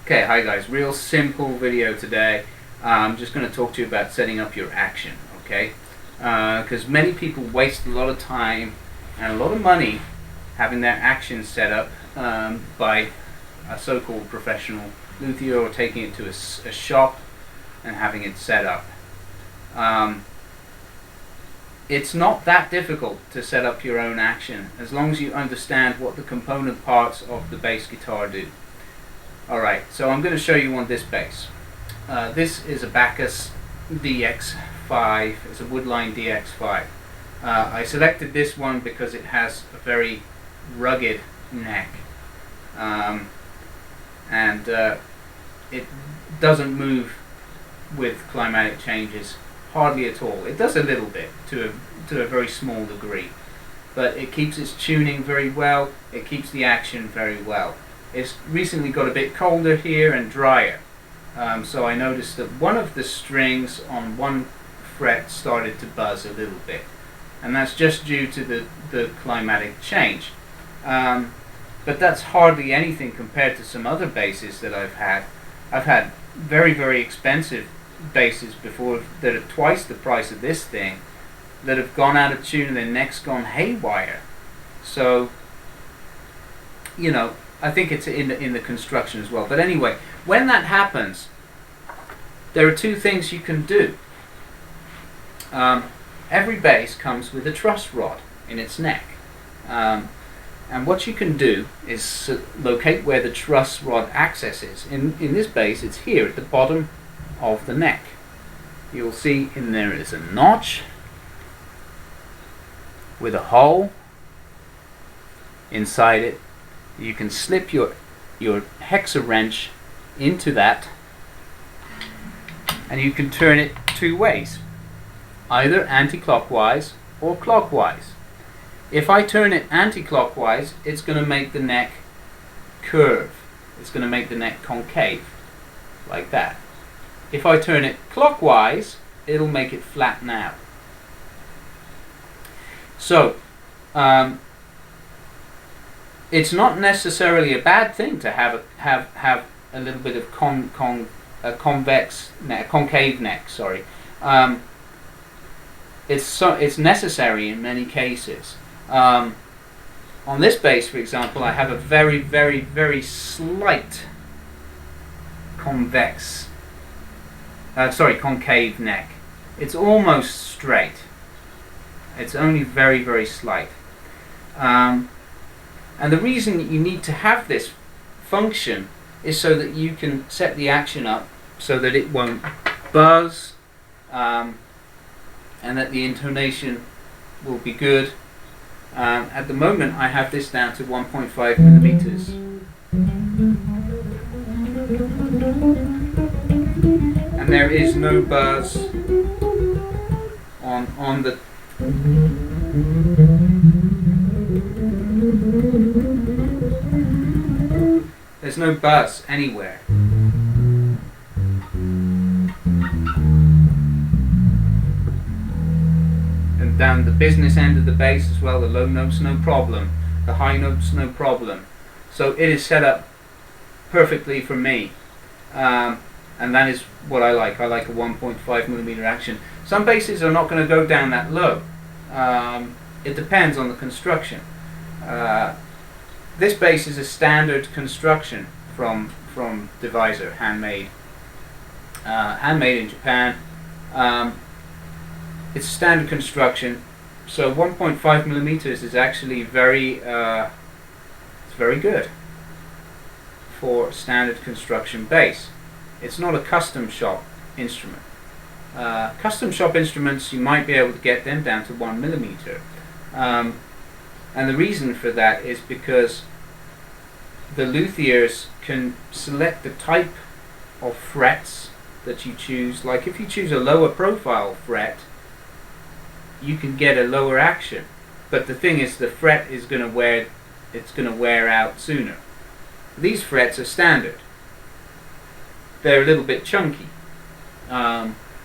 Okay, hi guys, real simple video today. I'm just going to talk to you about setting up your action, okay? Because many people waste a lot of time and a lot of money having their action set up by a so-called professional luthier, or taking it to a shop and having it set up. It's not that difficult to set up your own action as long as you understand what the component parts of the bass guitar do. Alright, so I'm going to show you on this bass. This is a Bassics DX5. It's a Woodline DX5. I selected this one because it has a very rugged neck, and it doesn't move with climatic changes hardly at all. It does a little bit to a very small degree, but it keeps its tuning very well. It keeps the action very well. It's recently got a bit colder here and drier, so I noticed that one of the strings on one fret started to buzz a little bit, and that's just due to the climatic change. But that's hardly anything compared to some other basses that I've had. I've had very, very expensive basses before that are twice the price of this thing, that have gone out of tune and their neck's gone haywire. So, you know, I think it's in the construction as well. But anyway, when that happens, there are two things you can do. Every bass comes with a truss rod in its neck. And what you can do is locate where the truss rod access is. In this bass, it's here at the bottom of the neck. You'll see in there is a notch with a hole inside it. You can slip your hexa wrench into that, and you can turn it two ways, either anti-clockwise or clockwise. If I turn it anti-clockwise, it's going to make the neck curve. It's going to make the neck concave, like that. If I turn it clockwise, it'll make it flatten out. So, it's not necessarily a bad thing to have a little bit of convex neck, concave neck. Sorry, it's necessary in many cases. On this bass, for example, I have a very, very, very slight concave neck. It's almost straight. It's only very, very slight. And the reason you need to have this function is so that you can set the action up so that it won't buzz, and that the intonation will be good. At the moment, I have this down to 1.5 millimeters. And there is no buzz on the there's no buzz anywhere. And down the business end of the bass as well, the low notes no problem, the high notes no problem. So it is set up perfectly for me, and that is what I like. I like a 1.5 millimeter action. Some basses are not going to go down that low. It depends on the construction. This bass is a standard construction from Deviser, handmade in Japan. It's a standard construction, so 1.5 millimeters is actually it's very good for standard construction bass. It's not a custom shop instrument. Custom shop instruments, you might be able to get them down to 1 millimeter. And the reason for that is because the luthiers can select the type of frets that you choose. Like if you choose a lower profile fret, you can get a lower action. But the thing is, the fret is going to wear out sooner. These frets are standard. They're a little bit chunky,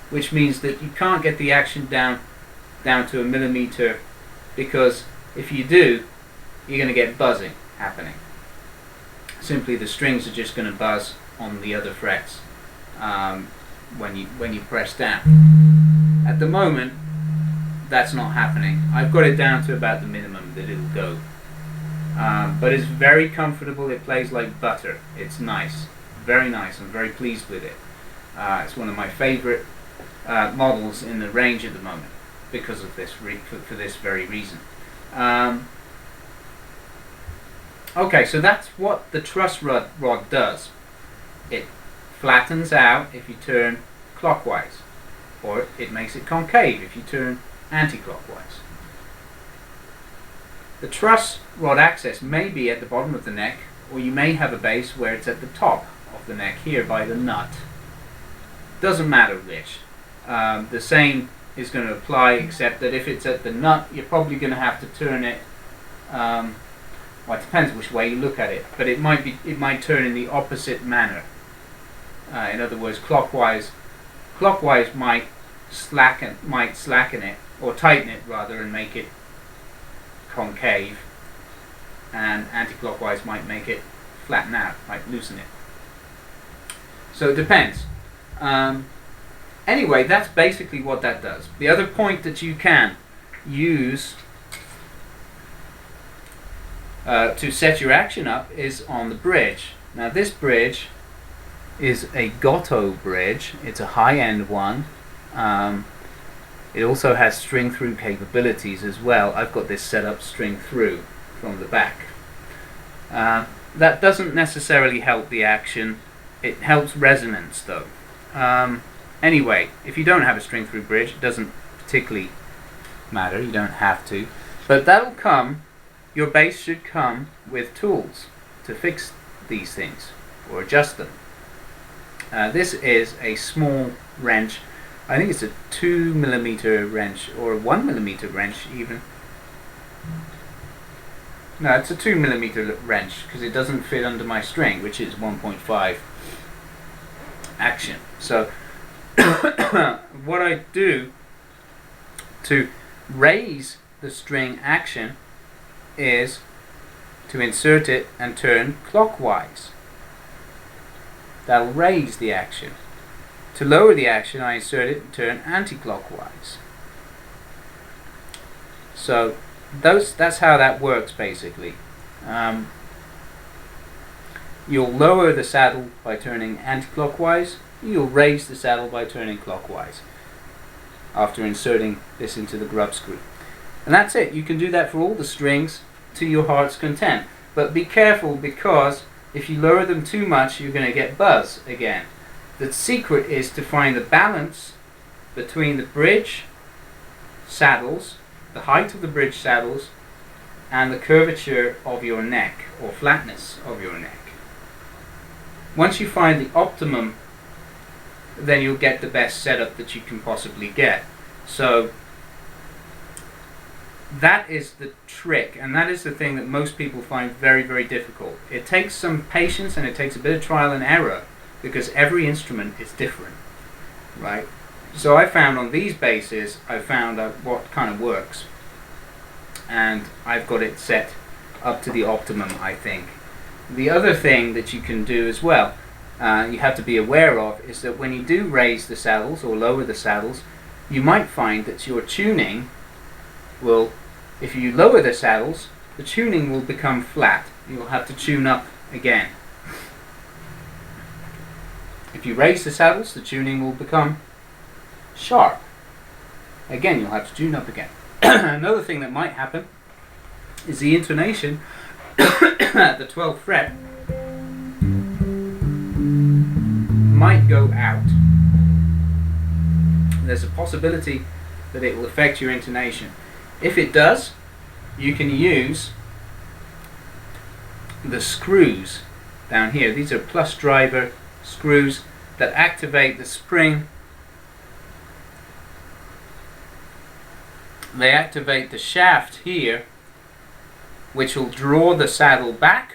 which means that you can't get the action down to a millimeter, because if you do, you're going to get buzzing happening. Simply the strings are just going to buzz on the other frets when you press down. At the moment, that's not happening. I've got it down to about the minimum that it'll go. But it's very comfortable. It plays like butter. It's nice, very nice. I'm very pleased with it. It's one of my favorite models in the range at the moment because of this, for this very reason. Okay, so that's what the truss rod does. It flattens out if you turn clockwise, or it makes it concave if you turn anti-clockwise. The truss rod access may be at the bottom of the neck, or you may have a base where it's at the top of the neck here by the nut. Doesn't matter which. The same is going to apply, except that if it's at the nut, you're probably going to have to turn it. Well, it depends which way you look at it, but it might turn in the opposite manner. In other words, clockwise might slacken it, or tighten it rather, and make it concave, and anti-clockwise might make it flatten out, might loosen it. So it depends. Anyway, that's basically what that does. The other point that you can use to set your action up is on the bridge. Now this bridge is a Goto bridge. It's a high-end one. It also has string through capabilities as well. I've got this set up string through from the back. That doesn't necessarily help the action. It helps resonance though. Anyway, if you don't have a string through bridge, it doesn't particularly matter. You don't have to. But that'll come. Your bass should come with tools to fix these things or adjust them. This is a small wrench. I think it's a 2mm wrench, or a 1mm wrench even. No, it's a 2mm wrench because it doesn't fit under my string, which is 1.5 action. So what I do to raise the string action is to insert it and turn clockwise. That'll raise the action. To lower the action, I insert it and turn anti-clockwise. So that's how that works basically. You'll lower the saddle by turning anti-clockwise. You'll raise the saddle by turning clockwise after inserting this into the grub screw. And that's it. You can do that for all the strings to your heart's content. But be careful, because if you lower them too much, you're going to get buzz again. The secret is to find the balance between the bridge saddles, the height of the bridge saddles, and the curvature of your neck, or flatness of your neck. Once you find the optimum, then you'll get the best setup that you can possibly get. So that is the trick, and that is the thing that most people find very, very difficult. It takes some patience and it takes a bit of trial and error, because every instrument is different, right? So I found on these basses, I found out what kind of works, and I've got it set up to the optimum, I think. The other thing that you can do as well, you have to be aware of, is that when you do raise the saddles or lower the saddles, you might find that your tuning will, if you lower the saddles, the tuning will become flat. You'll have to tune up again. If you raise the saddles, the tuning will become sharp. Again, you'll have to tune up again. Another thing that might happen is the intonation at the 12th fret might go out. There's a possibility that it will affect your intonation. If it does, you can use the screws down here. These are plus driver screws that activate the spring. They activate the shaft here, which will draw the saddle back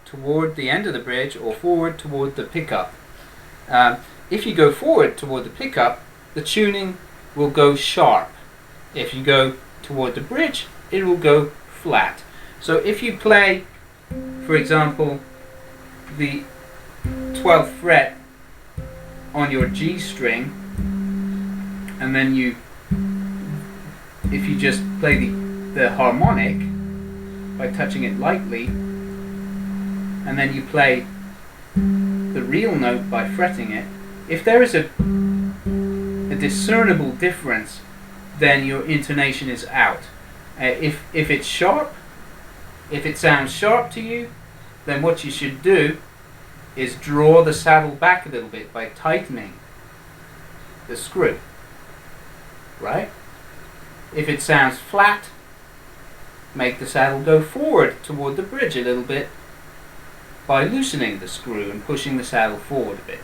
toward the end of the bridge or forward toward the pickup. If you go forward toward the pickup, the tuning will go sharp. If you go toward the bridge, it will go flat. So if you play, for example, the 12th fret on your G string, and then if you just play the harmonic by touching it lightly, and then you play the real note by fretting it, if there is a discernible difference, then your intonation is out. If it's sharp, if it sounds sharp to you, then what you should do is draw the saddle back a little bit by tightening the screw, right? If it sounds flat, make the saddle go forward toward the bridge a little bit by loosening the screw and pushing the saddle forward a bit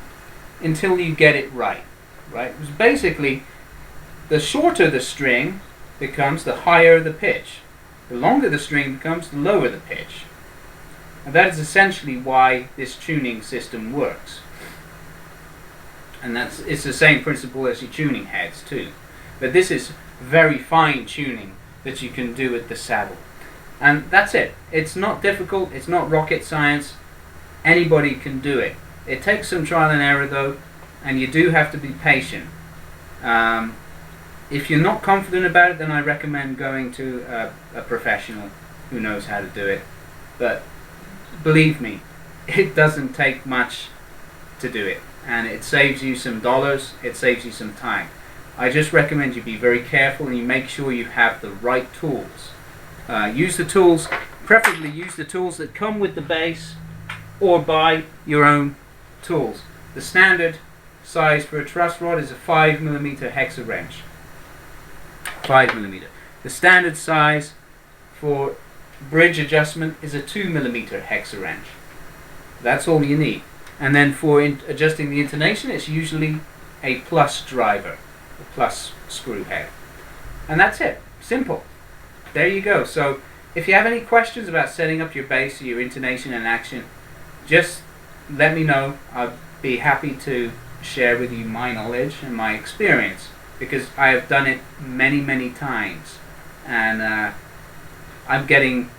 until you get it right. Because basically, the shorter the string becomes, the higher the pitch. The longer the string becomes, the lower the pitch. And that is essentially why this tuning system works. And it's the same principle as your tuning heads too. But this is very fine tuning that you can do with the saddle. And that's it. It's not difficult, it's not rocket science. Anybody can do it. It takes some trial and error though, and you do have to be patient. If you're not confident about it, then I recommend going to a professional who knows how to do it. But believe me, it doesn't take much to do it, and it saves you some dollars, it saves you some time. I just recommend you be very careful and you make sure you have the right tools. Use the tools, preferably use the tools that come with the bass, or buy your own tools. The standard size for a truss rod is a 5mm hexa wrench. 5mm. The standard size for bridge adjustment is a 2mm hexa wrench. That's all you need. And then for adjusting the intonation, it's usually a plus driver, a plus screw head. And that's it. Simple. There you go. So if you have any questions about setting up your bass or your intonation and action, just let me know. I'll be happy to share with you my knowledge and my experience, because I have done it many times, and I'm getting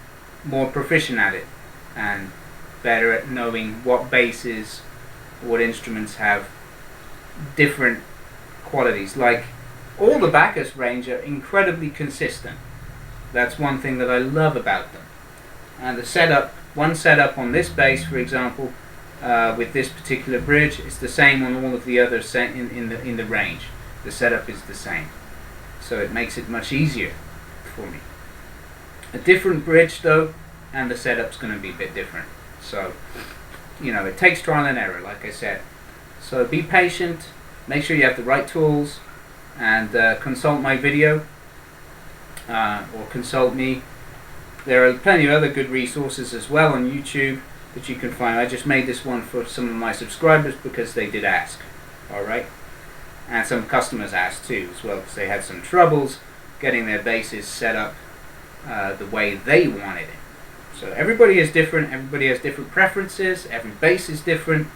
more proficient at it and better at knowing what basses, what instruments have different qualities. Like, all the Bassics range are incredibly consistent. That's one thing that I love about them. And the setup, one setup on this bass, for example, with this particular bridge, is the same on all of the others in the range. The setup is the same, so it makes it much easier for me. A different bridge though, and the setup's going to be a bit different. So, you know, it takes trial and error, like I said. So be patient, make sure you have the right tools, and consult my video, or consult me. There are plenty of other good resources as well on YouTube that you can find. I just made this one for some of my subscribers because they did ask. Alright? And some customers asked too as well, because they had some troubles getting their basses set up the way they wanted it. So everybody is different, everybody has different preferences, every bass is different.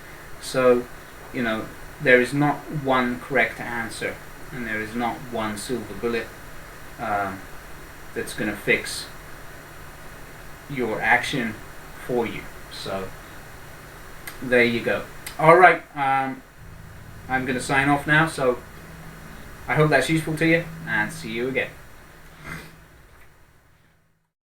So, you know, there is not one correct answer, and there is not one silver bullet that's going to fix your action for you. So there you go. Alright, I'm going to sign off now, so I hope that's useful to you, and see you again.